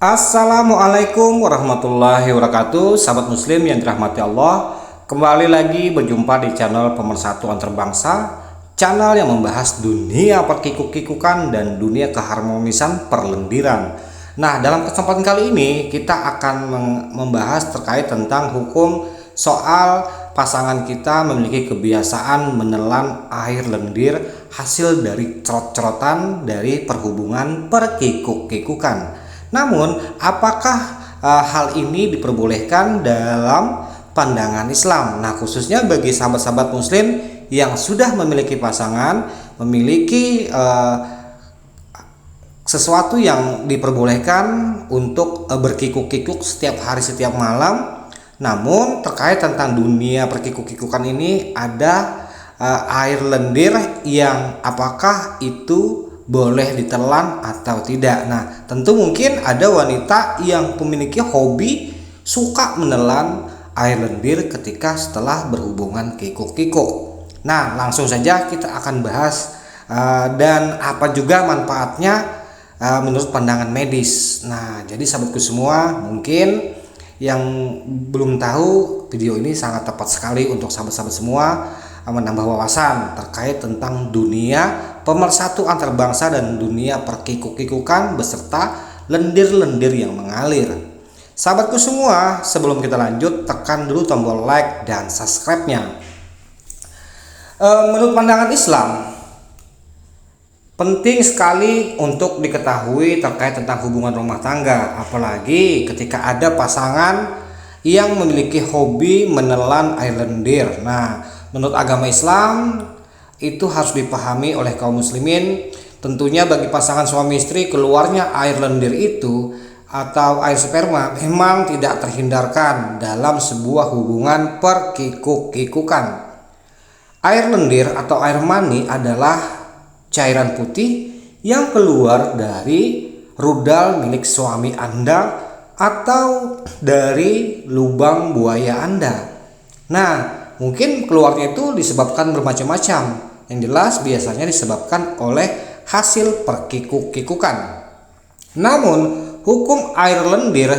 Assalamualaikum warahmatullahi wabarakatuh. Sahabat muslim yang dirahmati Allah, kembali lagi berjumpa di channel Pemersatu Antar-Bangsa, channel yang membahas dunia perkikuk-kikukan dan dunia keharmonisan perlendiran. Nah, dalam kesempatan kali ini kita akan membahas terkait tentang hukum soal pasangan kita memiliki kebiasaan menelan air lendir hasil dari cerot-cerotan dari perhubungan perkikuk-kikukan. Namun, apakah hal ini diperbolehkan dalam pandangan Islam? Nah, khususnya bagi sahabat-sahabat muslim yang sudah memiliki pasangan, memiliki sesuatu yang diperbolehkan untuk berkikuk-kikuk setiap hari, setiap malam. Namun, terkait tentang dunia perkikuk-kikukan ini ada air lendir yang apakah itu boleh ditelan atau tidak. Nah, tentu mungkin ada wanita yang memiliki hobi suka menelan air lendir ketika setelah berhubungan kikuk-kikuk. Nah, langsung saja kita akan bahas dan apa juga manfaatnya menurut pandangan medis. Nah, jadi sahabatku semua, mungkin yang belum tahu, video ini sangat tepat sekali untuk sahabat-sahabat semua menambah wawasan terkait tentang dunia pemersatu antar bangsa dan dunia perkikuk-kikukan beserta lendir-lendir yang mengalir. Sahabatku semua, sebelum kita lanjut, tekan dulu tombol like dan subscribe-nya. Menurut pandangan Islam, penting sekali untuk diketahui terkait tentang hubungan rumah tangga, apalagi ketika ada pasangan yang memiliki hobi menelan air lendir. Nah, menurut agama Islam itu harus dipahami oleh kaum muslimin. Tentunya bagi pasangan suami istri, keluarnya air lendir itu atau air sperma memang tidak terhindarkan dalam sebuah hubungan perkikuk-kikukan. Air lendir atau air mani adalah cairan putih yang keluar dari rudal milik suami Anda atau dari lubang buaya Anda. Nah, mungkin keluarnya itu disebabkan bermacam-macam. Yang jelas biasanya disebabkan oleh hasil perkikuk-kikukan. Namun, hukum air lendir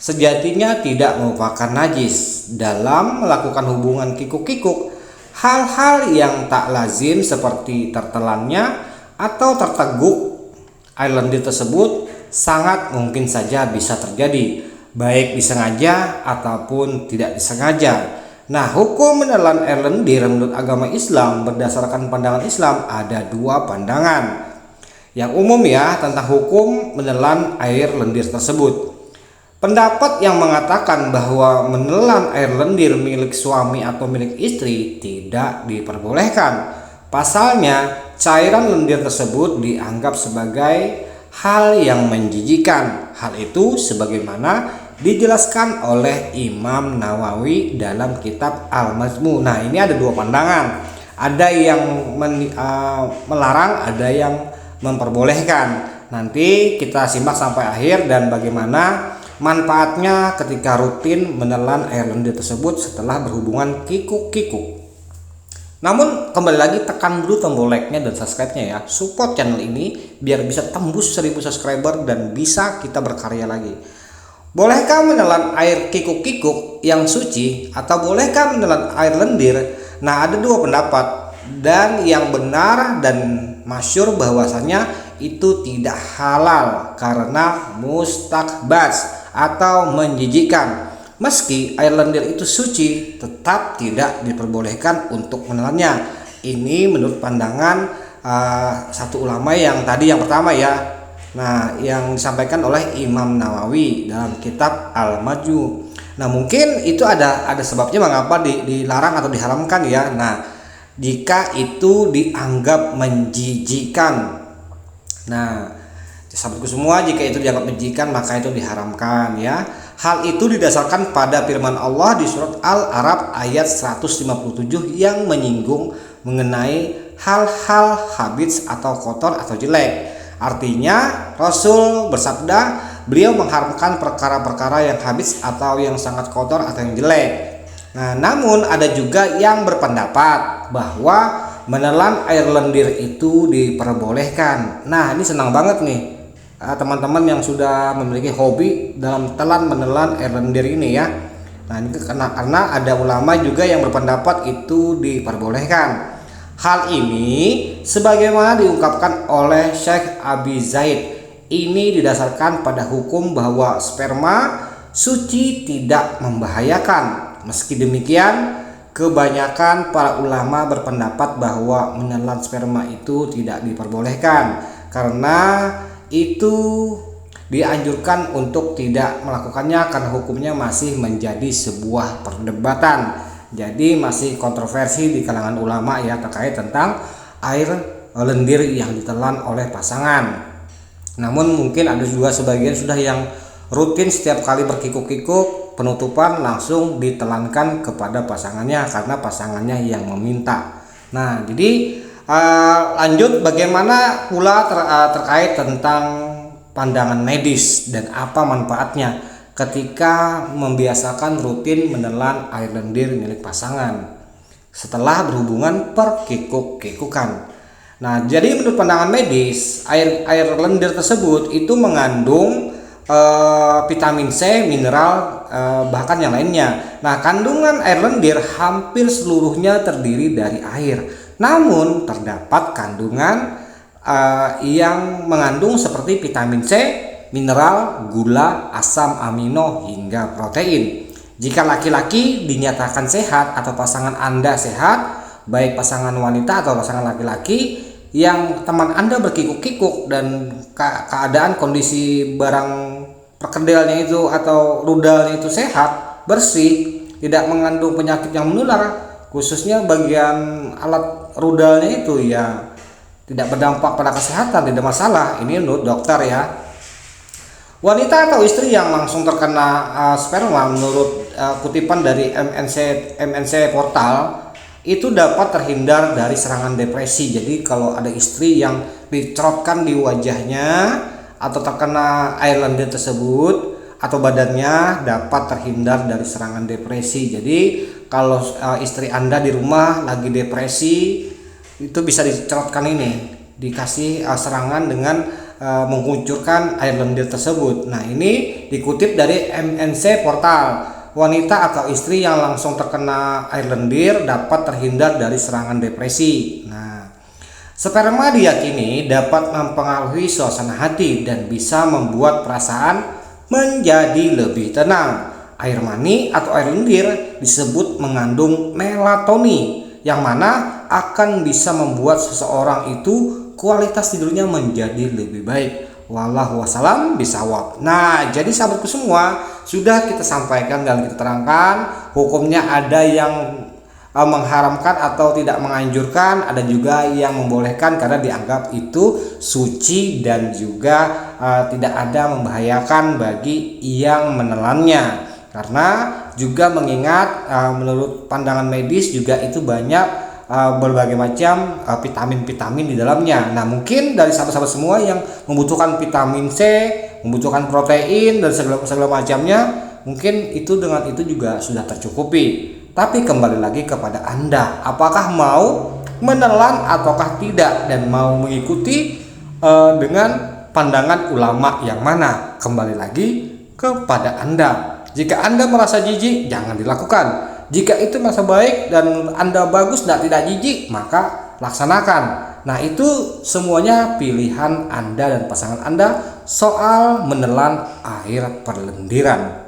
sejatinya tidak merupakan najis. Dalam melakukan hubungan kikuk-kikuk, hal-hal yang tak lazim seperti tertelannya atau terteguk air lendir tersebut sangat mungkin saja bisa terjadi, baik disengaja ataupun tidak disengaja. Nah, hukum menelan air lendir menurut agama Islam berdasarkan pandangan Islam ada dua pandangan. Yang umum ya tentang hukum menelan air lendir tersebut. Pendapat yang mengatakan bahwa menelan air lendir milik suami atau milik istri tidak diperbolehkan. Pasalnya, cairan lendir tersebut dianggap sebagai hal yang menjijikan. Hal itu sebagaimana dijelaskan oleh Imam Nawawi dalam kitab Al-Majmu'. Nah, ini ada dua pandangan. Ada yang melarang, ada yang memperbolehkan. Nanti kita simak sampai akhir dan bagaimana manfaatnya ketika rutin menelan air lendir tersebut setelah berhubungan kikuk-kikuk. Namun kembali lagi, tekan dulu tombol like-nya dan subscribe-nya ya. Support channel ini biar bisa tembus 1000 subscriber dan bisa kita berkarya lagi. Bolehkah menelan air kikuk-kikuk yang suci atau bolehkah menelan air lendir? Nah, ada dua pendapat dan yang benar dan masyhur bahwasanya itu tidak halal karena mustakbaz atau menjijikkan. Meski air lendir itu suci, tetap tidak diperbolehkan untuk menelannya. Ini menurut pandangan satu ulama yang tadi yang pertama ya. Nah, yang disampaikan oleh Imam Nawawi dalam kitab Al-Majmu'. Nah, mungkin itu ada sebabnya mengapa dilarang atau diharamkan ya. Nah, jika itu dianggap menjijikan. Nah, sahabatku semua, jika itu dianggap menjijikan maka itu diharamkan ya. Hal itu didasarkan pada firman Allah di surat Al-A'raf ayat 157 yang menyinggung mengenai hal-hal habis atau kotor atau jelek. Artinya Rasul bersabda, beliau mengharamkan perkara-perkara yang habis atau yang sangat kotor atau yang jelek. Nah, namun ada juga yang berpendapat bahwa menelan air lendir itu diperbolehkan. Nah, ini senang banget nih teman-teman yang sudah memiliki hobi dalam telan menelan air lendir ini ya. Nah ini karena ada ulama juga yang berpendapat itu diperbolehkan. Hal ini sebagaimana diungkapkan oleh Syekh Abi Zaid, ini didasarkan pada hukum bahwa sperma suci tidak membahayakan. Meski demikian, kebanyakan para ulama berpendapat bahwa menelan sperma itu tidak diperbolehkan karena itu dianjurkan untuk tidak melakukannya karena hukumnya masih menjadi sebuah perdebatan. Jadi masih kontroversi di kalangan ulama ya terkait tentang air lendir yang ditelan oleh pasangan. Namun mungkin ada juga sebagian sudah yang rutin setiap kali berkikuk-kikuk penutupan langsung ditelankan kepada pasangannya karena pasangannya yang meminta. Nah jadi lanjut bagaimana pula terkait tentang pandangan medis dan apa manfaatnya ketika membiasakan rutin menelan air lendir milik pasangan setelah berhubungan perkikuk-kikukan. Nah, jadi menurut pandangan medis, air lendir tersebut itu mengandung vitamin C, mineral, bahkan yang lainnya. Nah, kandungan air lendir hampir seluruhnya terdiri dari air. Namun terdapat kandungan yang mengandung seperti vitamin C, mineral, gula, asam amino hingga protein. Jika laki-laki dinyatakan sehat atau pasangan Anda sehat, baik pasangan wanita atau pasangan laki-laki yang teman Anda berkikuk-kikuk dan keadaan kondisi barang perkedelnya itu atau rudalnya itu sehat, bersih, tidak mengandung penyakit yang menular, khususnya bagian alat rudalnya itu ya tidak berdampak pada kesehatan, tidak masalah. Ini menurut dokter ya. Wanita atau istri yang langsung terkena sperma menurut kutipan dari MNC Portal itu dapat terhindar dari serangan depresi. Jadi kalau ada istri yang dicerotkan di wajahnya atau terkena air lendir tersebut atau badannya dapat terhindar dari serangan depresi. Jadi kalau istri Anda di rumah lagi depresi itu bisa dicerotkan ini, dikasih serangan dengan menguncurkan air lendir tersebut. Nah ini dikutip dari MNC Portal. Wanita atau istri yang langsung terkena air lendir dapat terhindar dari serangan depresi. Nah, sperma diyakini dapat mempengaruhi suasana hati dan bisa membuat perasaan menjadi lebih tenang. Air mani atau air lendir disebut mengandung melatoni, yang mana akan bisa membuat seseorang itu kualitas tidurnya menjadi lebih baik. Wallahu wasallam bisawab. Nah, jadi sahabatku semua, sudah kita sampaikan dan kita terangkan hukumnya. Ada yang mengharamkan atau tidak menganjurkan, ada juga yang membolehkan karena dianggap itu suci dan juga tidak ada membahayakan bagi yang menelannya. Karena juga mengingat menurut pandangan medis juga itu banyak berbagai macam vitamin-vitamin di dalamnya. Nah mungkin dari sahabat-sahabat semua yang membutuhkan vitamin C, membutuhkan protein dan segala macamnya, mungkin itu dengan itu juga sudah tercukupi. Tapi kembali lagi kepada Anda, apakah mau menelan ataukah tidak, dan mau mengikuti dengan pandangan ulama yang mana? Kembali lagi kepada Anda. Jika Anda merasa jijik, jangan dilakukan. Jika itu merasa baik dan Anda bagus dan tidak jijik, maka laksanakan. Nah itu semuanya pilihan Anda dan pasangan Anda soal menelan air perlendiran.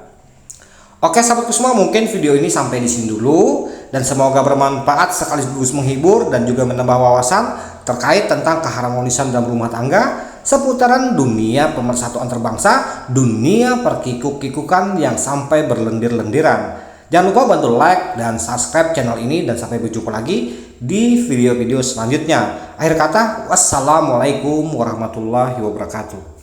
Oke sahabatku semua, mungkin video ini sampai di sini dulu, dan semoga bermanfaat sekaligus menghibur dan juga menambah wawasan terkait tentang keharmonisan dalam rumah tangga seputaran dunia pemersatuan terbangsa, dunia perkikuk-kikukan yang sampai berlendir-lendiran. Jangan lupa bantu like dan subscribe channel ini, dan sampai berjumpa lagi di video-video selanjutnya. Akhir kata, wassalamualaikum warahmatullahi wabarakatuh.